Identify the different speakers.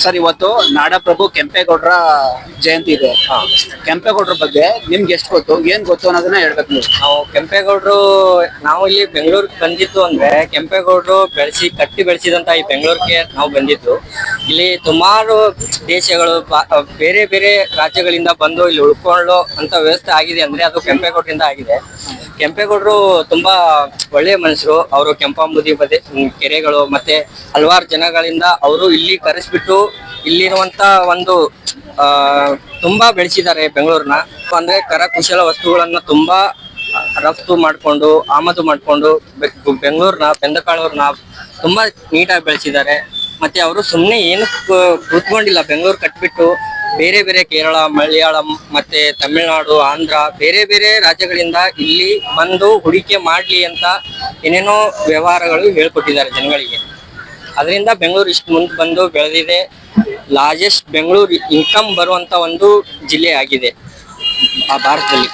Speaker 1: Sir, ಇವತ್ತು ನಾಡಪ್ರಭು ಕೆಂಪೇಗೌಡರ ಜಯಂತಿ ಇದೆ. ಕೆಂಪೇಗೌಡರ ಬಗ್ಗೆ ನಿಮ್ಗೆ ಎಷ್ಟು ಗೊತ್ತು, ಏನ್ ಗೊತ್ತು ಅನ್ನೋದನ್ನ ಹೇಳ್ಬೇಕು ನೀವು.
Speaker 2: ನಾವು ಕೆಂಪೇಗೌಡರು, ನಾವು ಇಲ್ಲಿ ಬೆಂಗಳೂರಿಗೆ ಬಂದಿದ್ದು ಅಂದ್ರೆ ಕೆಂಪೇಗೌಡರು ಕಟ್ಟಿ ಬೆಳೆಸಿದಂತ ಈ ಬೆಂಗಳೂರಿಗೆ ನಾವು ಬಂದಿದ್ದು. ಇಲ್ಲಿ ಸುಮಾರು ದೇಶಗಳು ಬೇರೆ ಬೇರೆ ರಾಜ್ಯಗಳಿಂದ ಬಂದು ಇಲ್ಲಿ ಉಳ್ಕೊಳ್ಳೋ ಅಂತ ವ್ಯವಸ್ಥೆ ಆಗಿದೆ ಅಂದ್ರೆ ಅದು ಕೆಂಪೇಗೌಡರಿಂದ ಆಗಿದೆ. ಕೆಂಪೇಗೌಡರು ತುಂಬಾ ಒಳ್ಳೆಯ ಮನುಷ್ಯರು. ಅವರು ಕೆಂಪಾಂಬುದಿ ಬದಿ ಕೆರೆಗಳು ಮತ್ತೆ ಹಲವಾರು ಜನಗಳಿಂದ ಅವರು ಇಲ್ಲಿ ಕರೆಸ್ಬಿಟ್ಟು ಇಲ್ಲಿರುವಂತ ಒಂದು ತುಂಬಾ ಬೆಳೆಸಿದ್ದಾರೆ ಬೆಂಗಳೂರನ್ನ. ಅಂದ್ರೆ ಕರಕುಶಲ ವಸ್ತುಗಳನ್ನ ತುಂಬಾ ರಫ್ತು ಮಾಡ್ಕೊಂಡು ಆಮದು ಮಾಡ್ಕೊಂಡು ಬೆಂಗಳೂರನ್ನ ಬೆಂದಕಾಳೂರ್ನ ತುಂಬಾ ನೀಟಾಗಿ ಬೆಳೆಸಿದ್ದಾರೆ. ಮತ್ತೆ ಅವರು ಸುಮ್ಮನೆ ಏನು ಕೂತ್ಕೊಂಡಿಲ್ಲ, ಬೆಂಗಳೂರು ಕಟ್ಬಿಟ್ಟು ಬೇರೆ ಬೇರೆ ಕೇರಳ, ಮಲಯಾಳಂ ಮತ್ತೆ ತಮಿಳುನಾಡು, ಆಂಧ್ರ ಬೇರೆ ಬೇರೆ ರಾಜ್ಯಗಳಿಂದ ಇಲ್ಲಿ ಬಂದು ಹೂಡಿಕೆ ಮಾಡ್ಲಿ ಅಂತ ಏನೇನೋ ವ್ಯವಹಾರಗಳು ಹೇಳ್ಕೊಟ್ಟಿದ್ದಾರೆ ಜನಗಳಿಗೆ. ಅದರಿಂದ ಬೆಂಗಳೂರು ಇಷ್ಟು ಮುಂದೆ ಬಂದು ಬೆಳೆದಿದೆ. ಲಾರ್ಜೆಸ್ಟ್ ಬೆಂಗಳೂರು ಇನ್ಕಮ್ ಬರುವಂತ ಒಂದು ಜಿಲ್ಲೆ ಆಗಿದೆ ಆ ಭಾರತದಲ್ಲಿ.